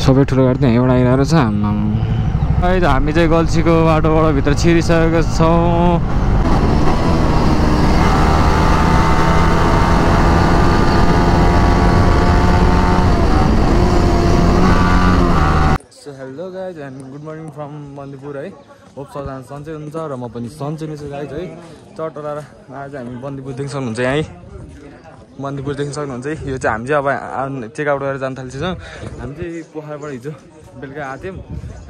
सबै ठुलो गाडी चाहिँ यहीँबाट आइरहेको छ। अहिले हामी चाहिँ गल्छीको बाटोबाट भित्र छिरिसकेको छौँ। So hello guys and good morning from Bandipur है। होप सबजना सन्चै हुनुहुन्छ र म पनि सन्चै नै छु गाइज है। चटोरा आज हामी बन्दीपुर देख्न सक्नुहुन्छ यहीँ बन्दीपुर देख्न सक्नुहुन्छ है। यो चाहिँ हामी चाहिँ अब चेकआउट गरेर जान थाल्छौँ। हामी चाहिँ पोखराबाट हिजो बेलुका आएको थियौँ,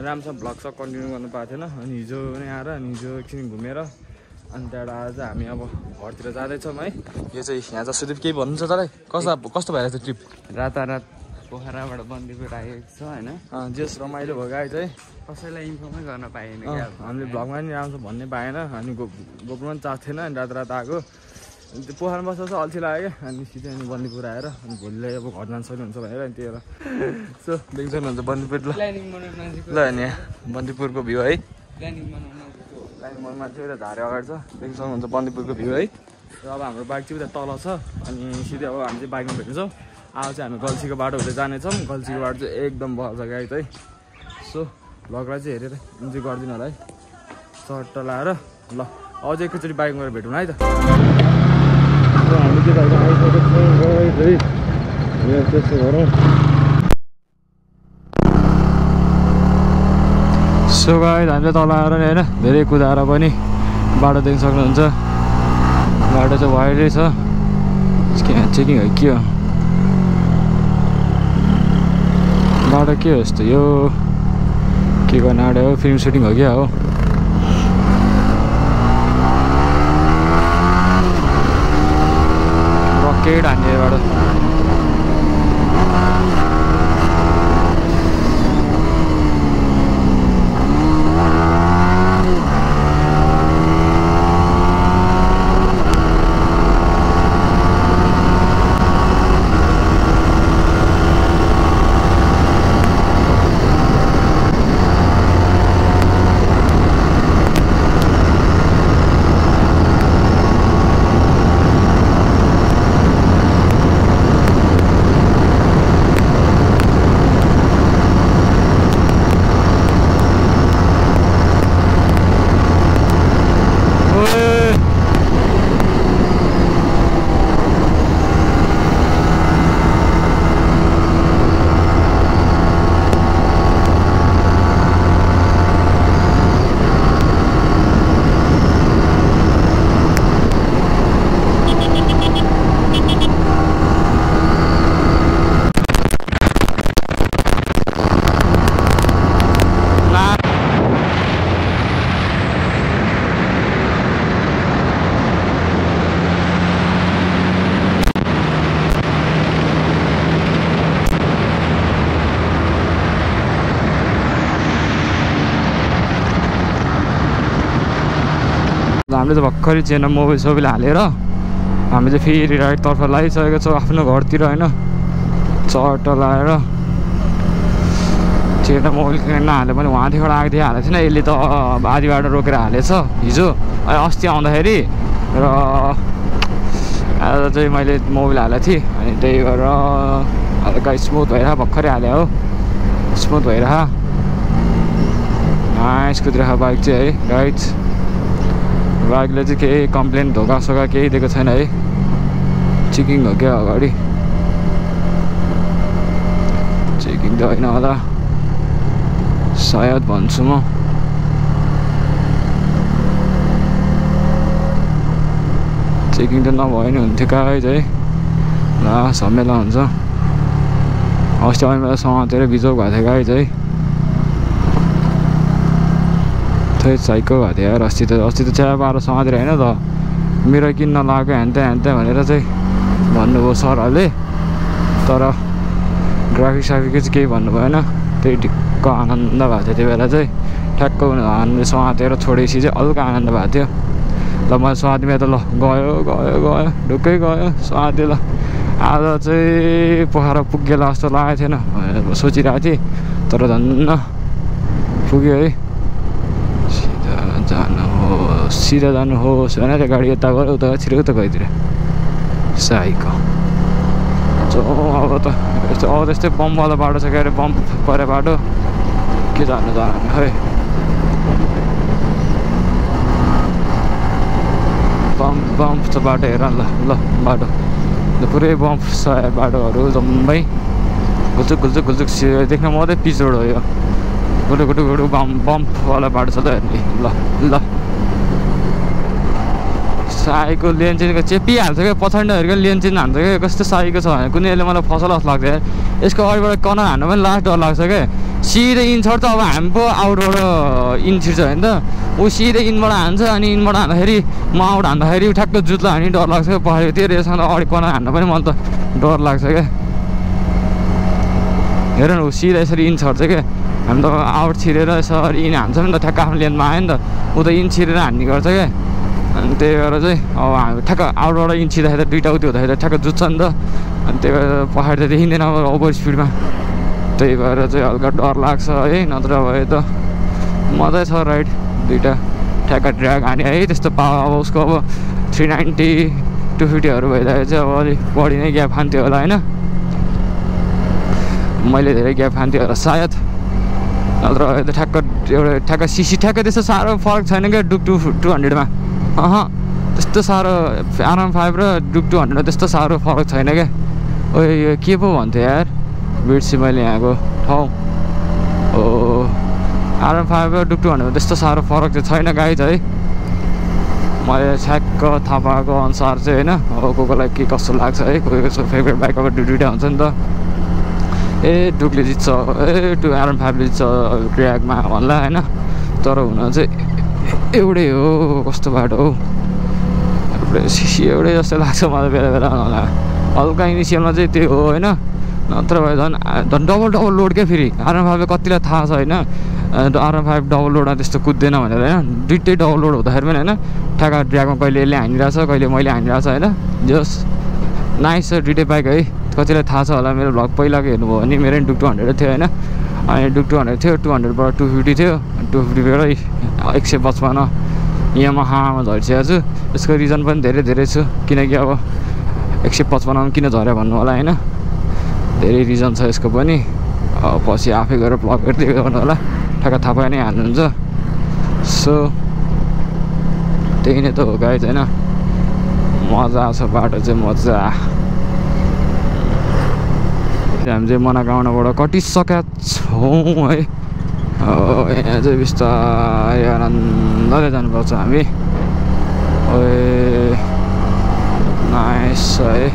राम्रोसँग भ्लग सब कन्टिन्यू गर्नु पाएको थिएन। अनि हिजो नै आएर अनि हिजो एकछिन घुमेर अनि त्यहाँबाट आज हामी अब घरतिर जाँदैछौँ है। यो चाहिँ यहाँ चाहिँ सुदीप केही भन्नुहुन्छ तँलाई कस्तो भइरहेको छ ट्रिप? रातारात पोखराबाट बन्दीपुर आएको छ होइन। जेस रमाइलो भयो गाई चाहिँ कसैलाई इन्फर्मै गर्न पाएन। हामीले भ्लगमा पनि राम्रो भन्ने पाएन। अनि गोप्रोमा पनि चार्ज थिएन। अनि रात आएको त्यो पोखरामा बस्दा चाहिँ अल्छी लाग्यो क्या। अनि सिधै अनि बन्दीपुर आएर अनि भोलिलाई अब घर जान सक्नुहुन्छ भनेर अनि त्यही भएर सो देख्नुहुन्छ बन्दीपुर। ल होइन यहाँ बन्दीपुरको भ्यू है। प्लानिङ मान्छे उता झारे अगाडि छ, देख्न सक्नुहुन्छ बन्दीपुरको भ्यू है। र अब हाम्रो बाइक चाहिँ उता तल छ। अनि सिधै अब हामी चाहिँ बाइकमा भेट्छौँ। अब चाहिँ हामी गल्छीको बाटो हुँदै जानेछौँ। गल्छीको बाटो चाहिँ एकदम बल्छ गाई चाहिँ। सो भ्लगलाई चाहिँ हेरेर इन्जोय गरिदिनु होला है। सर्ट लाएर ल अझै एकैचोटि बाइकमा गएर भेटौँ है त। हामी चाहिँ बाइकमा आइसकेको छौँ है। त्यसो गरौँ। सो गाइस हामी चाहिँ तल आएर नि होइन धेरै कुदाएर पनि बाटो देख्न सक्नुहुन्छ। बाटो चाहिँ वाइडै छ। चेकिङ हो के हो बाटो के हो यस्तो? यो के गर्ने आँटे हो? फिल्म सुटिङ हो क्या हो? रकेट हान्ने बाटो। हामीले चाहिँ भर्खरै चेनमा मोबाइल सोबाइल हालेर हामी चाहिँ फेरि राइटतर्फ लागिसकेको छौँ आफ्नो घरतिर होइन। चट्ट लाएर चेनमा मोबाइल नहाले पनि उहाँदेखिबाट आएको थिएँ हालेको थिएन। यसले त आधी बाटो रोकेर हालेछ हिजो अस्ति आउँदाखेरि। र आज चाहिँ मैले मोबाइल हालेको थिएँ अनि त्यही भएर हल्का स्मुथ भइरह भर्खरै हाले हो। स्मुथ भइरह कुदिरह बाइक चाहिँ है राइट। बाइकले चाहिँ केही कम्प्लेन धोका केही दिएको छैन है। चेकिङ हो क्या अगाडि? चेकिङ त होइन होला सायद भन्छु म। चेकिङ त नभए नि हुन्थ्यो गाइज है। ल झमेला हुन्छ। अस्ति अहिले मलाई समातेर बिजोग भएको थियो गाइज है। साइको भएको थियो यार। अस्ति त चिया पाएर समातेर होइन त मेरो किन्न लाग्यो ह्यान्त्या भनेर चाहिँ भन्नुभयो सरहरूले। तर ग्राफिक साफिकको चाहिँ केही भन्नु भएन। त्यही ढिक्क आनन्द भएको थियो त्यो बेला चाहिँ। ठ्याक्क हामीले समातेर छोडेपछि चाहिँ हल्का आनन्द भएको थियो। ल मैले समातिमा त ल गयो ढुक्कै गयो समाते। ल आज चाहिँ पोखरा पुगेला जस्तो लागेको थिएन भनेर सोचिरहेको थिएँ। तर धन्न पुग्यो है। सिधा जानुहोस् होइन। त्यो गाडी यता गयो उता छिरेको त गइदिएर साइको अब त अब त्यस्तै बमवाला बाटो छ के अरे बम परे बाटो के जानु खै बम्प छ बाटो हेर ल बाटो पुरै बम्प छ बाटोहरू जम्मै घुल्चुक देख्न मात्रै पिच रोड हो यो गुडु बम्पवाला बाटो छ त हेर्ने ल साईको लेन चाहिँ चेपिहाल्छ क्या पछाडिहरूको लेन चाहिँ हान्छ क्या कस्तो साईको छ भने कुनैले मलाई फसल जस्तो लाग्छ यसको अगाडिबाट कर्नर हान्नु पनि लास्ट डर लाग्छ क्या सिधै इन छर्छ अब हामी पो आउटबाट इन छिर्छ होइन त ऊ सिधै इनबाट हान्छ अनि इनबाट हान्दाखेरि म आउट हान्दाखेरि ठ्याक्क जुत्ला हानी डर लाग्छ क्या पछाडि त्यो रेसमा अगाडि कर्नर हान्नु पनि मलाई त डर लाग्छ क्या हेर न ऊ सिधै यसरी इन छर्छ क्या हामी त आउट छिरेर यसरी इन हान्छ नि त ठ्याक्क आफ्नो लेनमा आयो नि त ऊ त इन छिरेर हान्ने गर्छ क्या अनि त्यही भएर चाहिँ अब हामी ठ्याक्क आउटबाट इन छिर्दाखेरि त दुइटा उति हुँदाखेरि ठ्याक्क जुत्छ नि त अनि त्यही भएर पछाडि त देखिँदैन अब ओभर स्पिडमा त्यही भएर चाहिँ हल्का डर लाग्छ है नत्र भए त मजै छ राइड दुइटा ठ्याक्क ड्र्याग हाने है त्यस्तो अब उसको अब 390 250हरू भइरहेको चाहिँ अब अलिक बढी नै ग्याप खान्थ्यो होला होइन मैले धेरै ग्याप खान्थेँ होला सायद नत्र भए त ठ्याक्क सिसी ठ्याक्क त्यस्तो साह्रो फरक छैन क्या डुक 200मा त्यस्तो साह्रो RM5 र डुक 200 त्यस्तो साह्रो फरक छैन क्या ओ यो के पो भन्थ्यो यार बिर्सेँ मैले यहाँको ठाउँ ओ RM5 र डुक 200 त्यस्तो साह्रो फरक चाहिँ छैन गाइज है मैले ठ्याक्क थाहा पाएको अनुसार चाहिँ होइन अब कोलाई के कस्तो लाग्छ है कोही फेभरेट बाइक अब दुइटा हुन्छ नि त ए डुकले जित्छ RM5ले जित्छ ड्र्यागमा भन्ला होइन तर हुन चाहिँ एउटै हो कस्तो बाटो हो सिसी एउटै जस्तो लाग्छ मलाई बेला बेला होला हल्का इनिसियलमा चाहिँ त्यो हो होइन नत्र भए झन् डबल लोड क्या फेरि RM5 कतिलाई थाहा छ होइन RM5 डबल लोडमा त्यस्तो कुद्दैन भनेर होइन दुइटै डबल लोड हुँदाखेरि पनि होइन ठ्याक्क ड्र्यागमा कहिले यसले हानिरहेछ कहिले मैले हानिरहेछ होइन जस नाइस छ दुइटै बाइक है कतिलाई थाहा छ होला मेरो भ्लग पहिलाको हेर्नुभयो भने मेरो डुक 200 थियो होइन अनि डुक 200 थियो 200बाट 250 थियो 250बाट 155 यामाहामा झरिसकेको छु यसको रिजन पनि धेरै छु किनकि अब 155मा किन झऱ्यो भन्नु होला होइन धेरै रिजन छ यसको पनि पछि आफै गएर भ्लग हेर्दै गर्नु होला ठ्याक्क थाहा पाइ नै हाल्नुहुन्छ सो त्यही नै त हो गाइज होइन मजा छ बाटो चाहिँ मजा हामी चाहिँ मनोकामनाबाट कटिसकेका छौँ है यहाँ चाहिँ बिस्तारै आनन्दले जानुपर्छ हामी नाइस है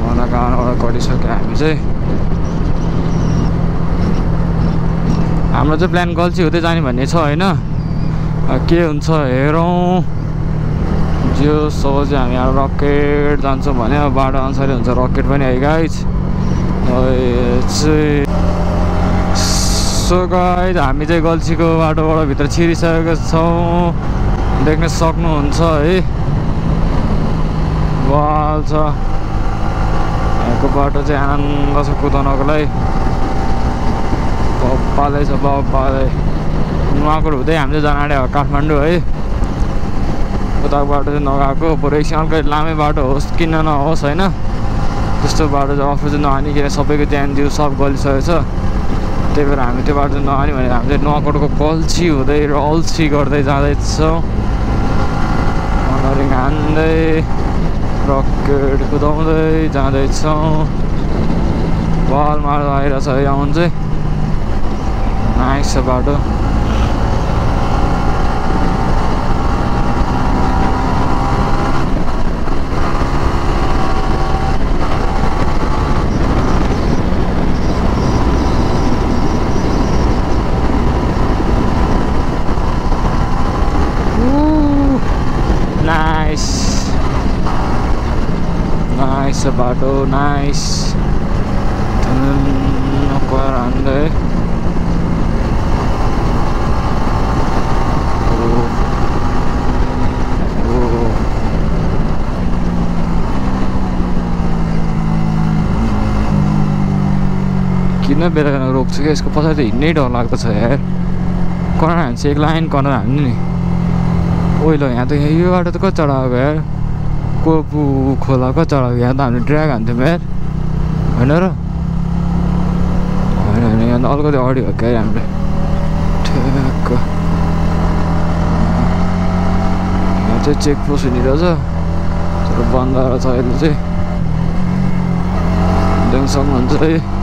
मनोकामनाबाट कटिसक्यो हामी चाहिँ हाम्रो चाहिँ प्लान गल्छी हुँदै जाने भन्ने छ होइन के हुन्छ हेरौँ जो सब चाहिँ हामी अब रकेट जान्छौँ भने अब बाटो अनुसारै हुन्छ रकेट पनि है गाइज सो गाइज हामी चाहिँ गल्छीको बाटोबाट भित्र छिरिसकेको छौँ देख्न सक्नुहुन्छ है वाल छ यहाँको बाटो चाहिँ आनन्द छ कुदाउनको लागि बब्बालै छ बब्बालै नुवाकोट हुँदै हामी चाहिँ जान आँट्यो काठमाडौँ है उताको बाटो चाहिँ नगएको बरु एकछिन हल्का लामै बाटो होस् किन नहोस् होइन त्यस्तो बाटो चाहिँ अफर चाहिँ नहानिकन सबैको ध्यान दियो सब गलिसकेको छ त्यही भएर हामी त्यो बाटो चाहिँ नहानी भनेर हामी चाहिँ नुवाकोटको गल्छी हुँदै र अल्छी गर्दै जाँदैछौँ मनरिङ हान्दै रकेट कुदाउँदै जाँदैछौँ बलमा आइरहेछ आउनु चाहिँ नाइस छ बाटो नाइस बाटो नाइस हान्दै किन बेला रोक्छु क्या यसको पछाडि त हिँड्नै डर लाग्दछ यार कर्नर हान्छ एक लाइन कर्नर हान्नु नि ओइ ल यहाँ त यो बाटो त कति चढाएको यार कोपु खोलाको चढाएको यहाँ त हामीले ड्र्याग हान्थ्यौँ यार होइन र होइन होइन यहाँ त अलिकति अडी हो क्या हामीले ठ्याक्क यहाँ चाहिँ चेकपोस्ट हुने रहेछ तर बन्द रहेछ अहिले चाहिँ ड्याङसम्म हुन्छ है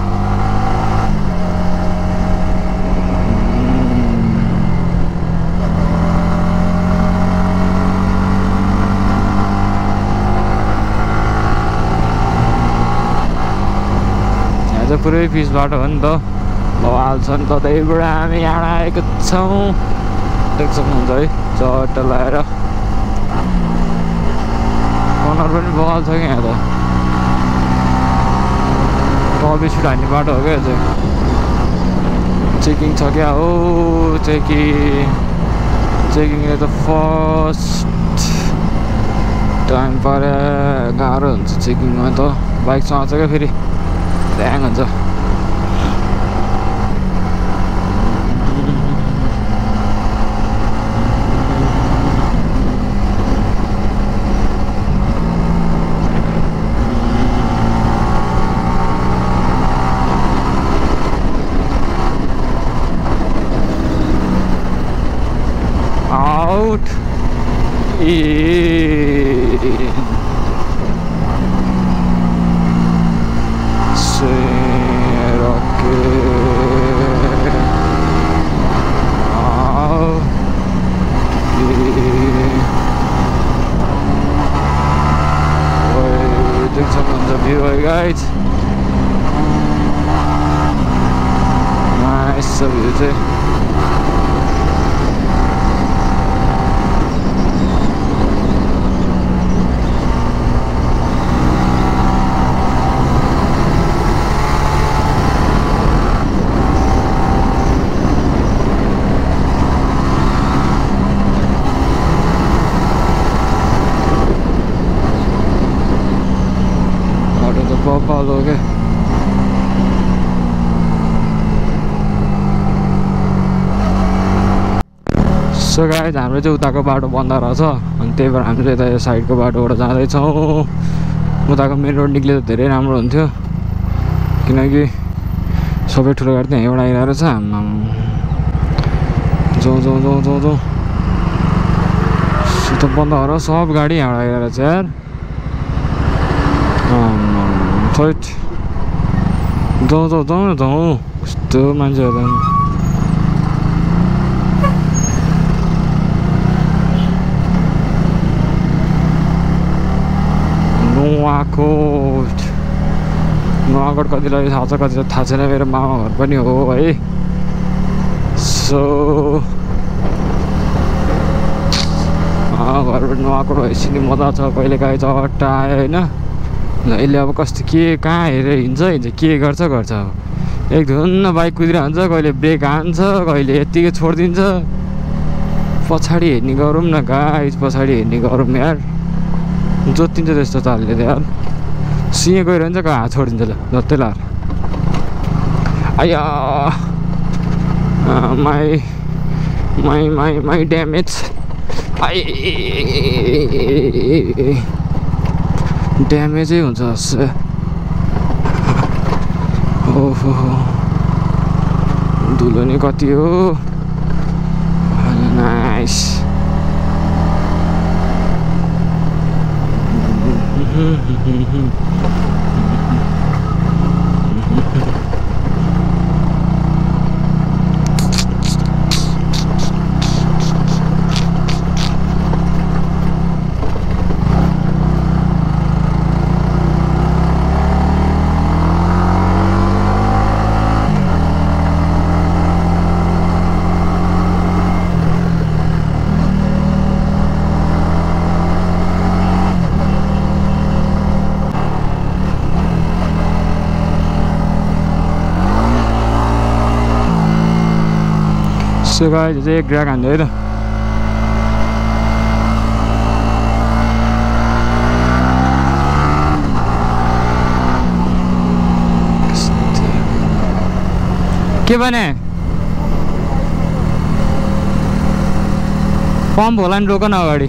पुरै पिच बाटो हो नि त बवाल छ नि त त्यहीबाट हामी यहाँ आएको छौँ देख्न सक्नुहुन्छ है चट्ट लगाएर कर्नर पनि बवाल छ कि यहाँ त टबी छिट हान्ने बाटो हो क्या चाहिँ चेकिङ छ क्या हो चेकिङले त फर्स्ट टाइम पारे गाह्रो हुन्छ चेकिङमा त बाइक चलाउँछ क्या फेरि ड्याङ हुन्छ आउट guys, nice view चाहिँ follow okay so guys हाम्रो चाहिँ उताको बाटो बन्द रहेछ अनि त्यही भएर हामीले यता यो साइडको बाटोबाट जाँदैछौँ उताको मेन रोड निक्ले त धेरै राम्रो हुन्थ्यो किनकि सबै ठुलो गाडी त्यहाँ एउटा आइरहेको छ जाउँ त बन्द भएर सब गाडी यहाँबाट आइरहेको छ यार थैट जाउँ कस्तो मान्छेहरू नुवाकोट कतिलाई थाहा छ कतिलाई थाहा छैन मेरो मामा घर पनि हो है सो घरबाट नुवाकोट भएपछि नि मजा छ कहिलेकाहीँ चट्टा आयो होइन यसले अब कस्तो के कहाँ हेरेर हिँड्छ के गर्छ अब एक धुन्न बाइक कुदिरहन्छ कहिले ब्रेक हान्छ कहिले यत्तिकै छोडिदिन्छ पछाडि हेर्ने गरौँ न गाइस पछाडि हेर्ने गरौँ यार जोतिन्छ त्यस्तो चालले त यार सिंह गइरहन्छ कहाँ हात छोडिदिन्छ ल जस्तै लाएर आया माई ड्यामेज ड्यामेजै हुन्छ ओहो धुलो नि कति हो nice So guys, it's a drag on there. के भने पम्प होला नि रोक न अगाडि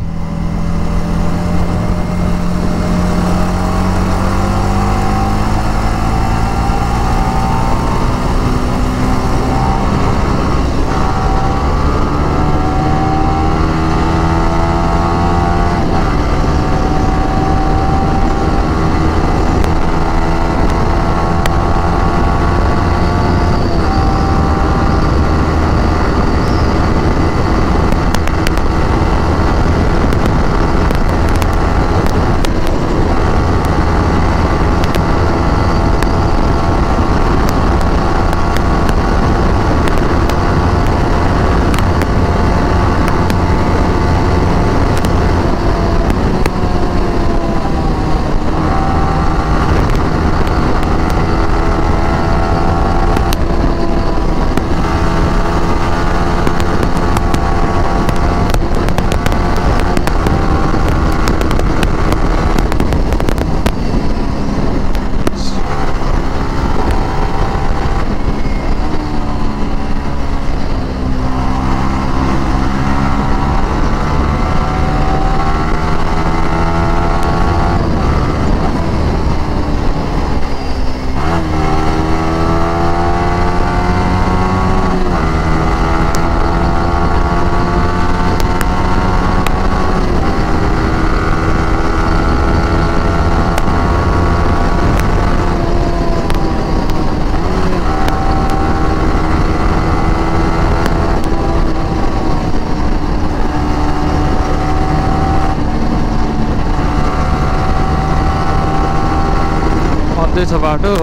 हट्दैछ बाटो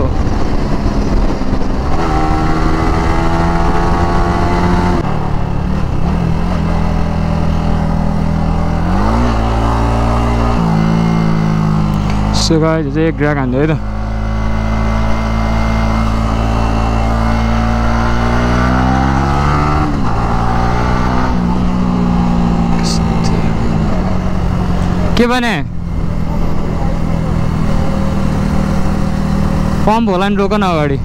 सो गाइस चाहिँ एक ग्राहक हान्दै है त के भने पम्प होला नि रोक न अगाडि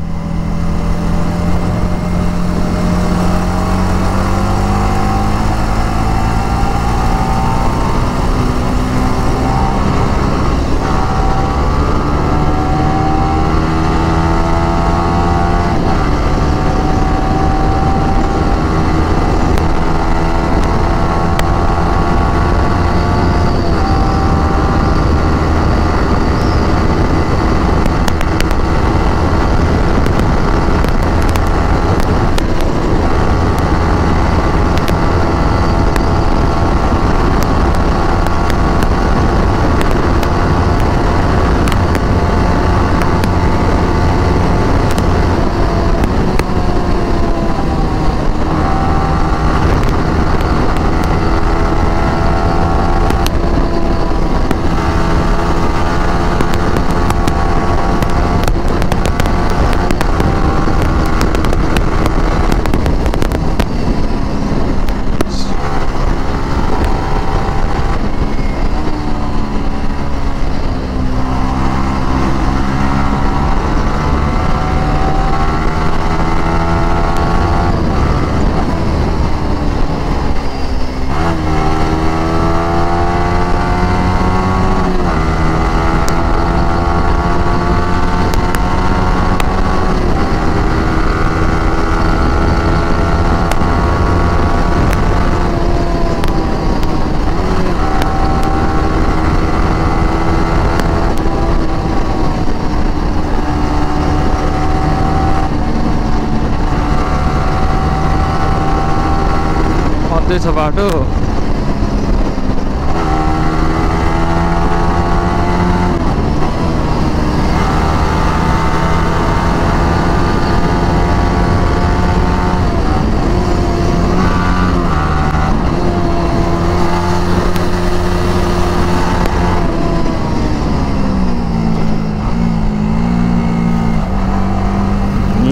छ बाटो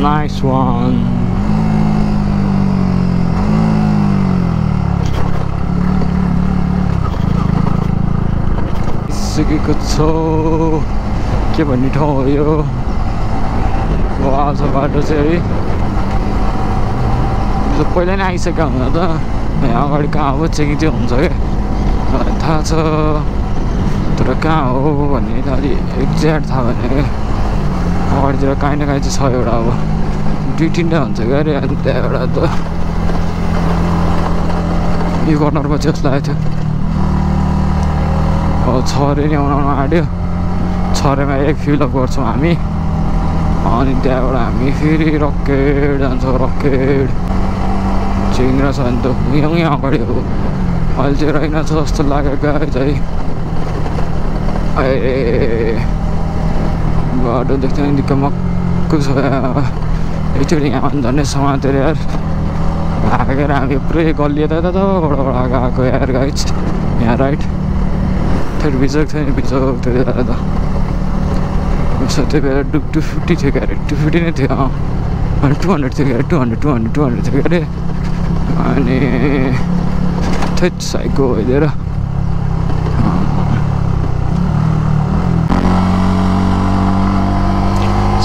Nice one. पुगिसकेको छु के भन्ने ठाउँ हो यो आज बाटो चाहिँ है पहिला नै आइसक्यो हुन त यहाँ अगाडि कहाँ हो चेकिङ चाहिँ हुन्छ क्या मलाई थाहा छ तर कहाँ हो भन्ने त अलि एक्ज्याक्ट थाहा भएन क्या अगाडितिर काहीँ न काहीँ चाहिँ छ एउटा अब दुई तिनवटा हुन्छ क्या अरे अनि त्यहाँबाट त यो कर्नरमा चाहिँ जस्तो लागेको थियो छ अरे नि आउन आँट्यो छरेमा एक फिलअप गर्छौँ हामी अनि त्यहाँबाट हामी फेरि रकेट जान्छौँ रकेट चिङ्रा छ भने त यहाँ अगाडि हो अहिले चाहिँ रहेन छ जस्तो लाग्यो गाई चाहिँ ए बाटो देख्दा नि दिक्क मक्कु छ एकचोटि यहाँ झन्डै समातेर यार भागेर हामी पुरै गल्ली यताबाट गएको यार गाइज यहाँ राइट फेरि बिजोक थियो नि बिजोक त्यो बेला त त्यही बेला 250 थियो क्या अरे 250 नै थियो अनि 200 थियो क्या अरे 200 थियो क्या अरे अनि थैट साइको भइदिएर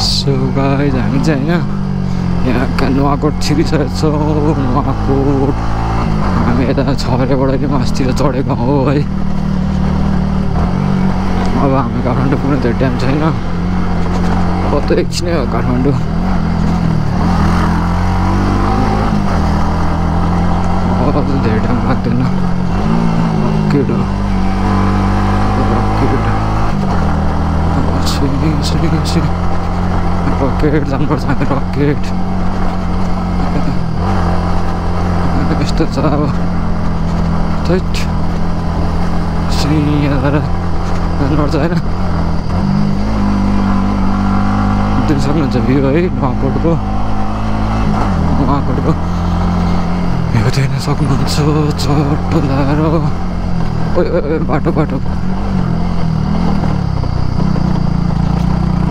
सो गाइज हामी चाहिँ होइन यहाँ नुवाकोट छिरिसकेको छौँ नुवाकोट हामी यता छरेबाट नि मासतिर चढेको हो है अब हामी काठमाडौँ पुग्न धेरै टाइम छैन अब त एकछिनै हो काठमाडौँ अब त धेरै टाइम लाग्दैन रकेट रकेट जानुपर्छ हामी रकेट यस्तो छ अब थैट जानुपर्छ होइन देख्न सक्नुहुन्छ भ्यू है नुवाकोटको भ्यू देख्न सक्नुहुन्छ चट्टो लाएर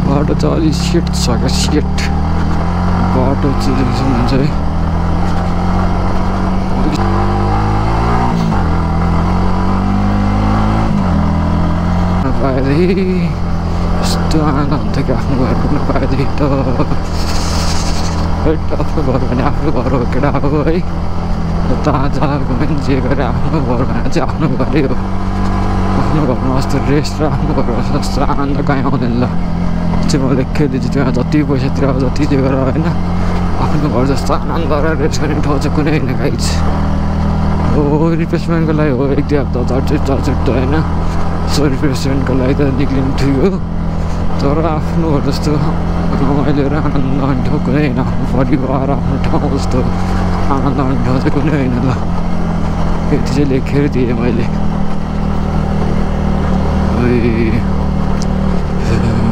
बाटो चाहिँ अलिक सेट छ क्या सेट बाटो चाहिँ देख्न सक्नुहुन्छ है पाएदेखि यस्तो आनन्द हुन्थ्यो कि आफ्नो घर पुग्न पाएदेखि त आफ्नो घर भने आफ्नो घर हो केटा हो है ताजा घुम्यो जे गरे आफ्नो घर भने चाहिँ आफ्नो घरै हो आफ्नो घरमा जस्तो रेस्ट र आफ्नो घरमा जस्तो आनन्द कहीँ आउँदैन ल चाहिँ मैले खेल्दैछु त्यहाँ जति पैसा तिर जति जे गर होइन आफ्नो घर जस्तो आनन्द र रेस्ट गर्ने ठाउँ चाहिँ कुनै होइन गाइज हो रिप्लेसमेन्टको लागि हो 1-2 हप्ता चर्चित होइन सो रिप्लेसमेन्टको लागि त निक्लिनु ठिक हो तर आफ्नो घर जस्तो रमाइलो र आनन्द आउने ठाउँ कुनै होइन आफ्नो परिवार आफ्नो ठाउँ जस्तो आनन्द आउने ठाउँ चाहिँ कुनै होइन ल यति चाहिँ लेखेर दिएँ मैले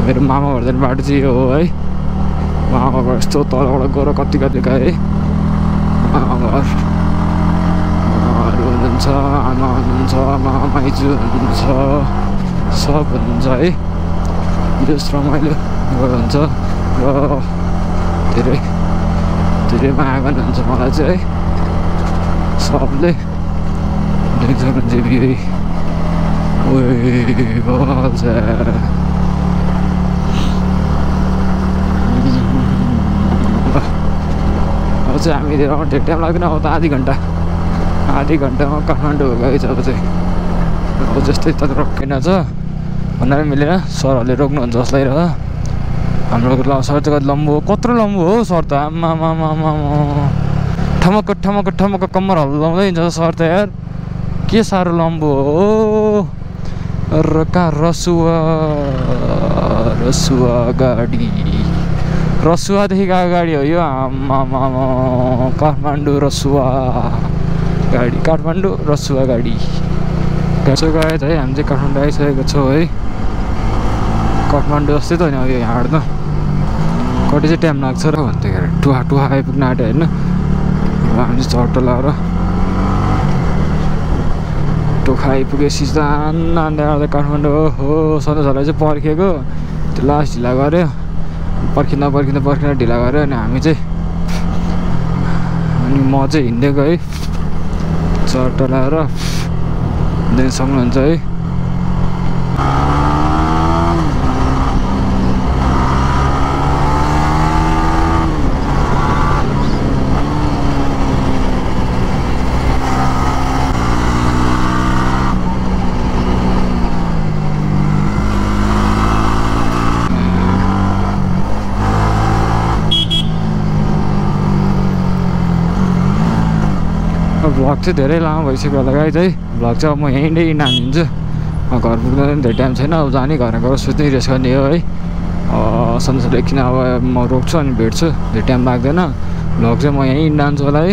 मेरो मामा घर जाने बाटो चाहिँ यो हो है मामा घर यस्तो तलबाट गएर कति है मामा घरहरू हुनुहुन्छ आमा हुनुहुन्छ माइजू हुनुहुन्छ सब हुनुहुन्छ है जस रमाइलो हुन्छ र धेरै धेरै माया गर्नुहुन्छ मलाई चाहिँ है सबले देख्नुहुन्छ भ्यू अब चाहिँ हामी धेरै टाइम लाग्दैन अब त आधी घन्टामा काठमाडौँ गएछ अब चाहिँ अब जस्तै त रोकिन छ भनेर मिलेर सरहरूले रोक्नुहुन्छ जसलाई र हाम्रो सर चाहिँ लम्बो कत्रो लम्बो हो सर त आमा ठमक्क कम्मर हल्लाउँदै हिँड्छ सर त यार के साह्रो लम्बो हो र कहाँ रसुवा गाडी रसुवादेखि गएको गाडी हो यो आमा काठमाडौँ रसुवा गाडी त्यसो गए है हामी चाहिँ काठमाडौँ आइसकेको छौँ है काठमाडौँ जस्तै त होइन यो यहाँबाट त कति चाहिँ टाइम लाग्छ र भन्दाखेरि टुहा आइपुग्न आँट्यो होइन हामी चाहिँ चट्टो लाएर टोखा आइपुगेपछि आउँदा काठमाडौँ हो सधैँलाई चाहिँ पर्खेको त्यो लास्ट ढिला गऱ्यो पर्खिँदा ढिला गऱ्यो अनि हामी चाहिँ अनि म चाहिँ हिँड्दै गएँ चट्टो लाएर देख्न सक्नुहुन्छ है भ्लग चाहिँ धेरै लामो भइसक्यो होला गाइज है भ्लग चाहिँ अब म यहीँनिर हानिदिन्छु घर पुग्दा पनि धेरै टाइम छैन अब जाने घरमा गएर सुत्ने रेस्ट गर्ने हो है सन्चै एकछिन अब म रोक्छु अनि भेट्छु धेरै टाइम लाग्दैन भ्लग चाहिँ म यहीँ जान्छु होला है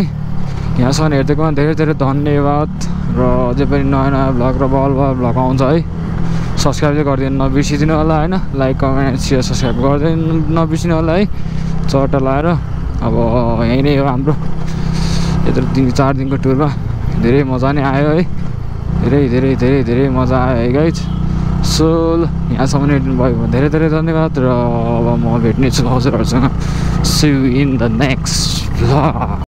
यहाँसम्म हेरिदिएकोमा धेरै धेरै धन्यवाद र अझै पनि नयाँ भ्लग र बल भ्लग आउँछ है सब्सक्राइब चाहिँ गरिदिनु नबिर्सिदिनु होला होइन लाइक कमेन्ट सेयर सब्सक्राइब गरिदिनु नबिर्सिनु होला है चट्टा लाएर अब यहीँ नै हो हाम्रो यत्रो 4 दिनको टुरमा धेरै मजा नै आयो है धेरै मजा आयो है गाइज सो यहाँसम्म हेर्नु भयो भने धेरै धेरै धन्यवाद र अब म भेट्नेछु हजुरहरूसँग see you in the next vlog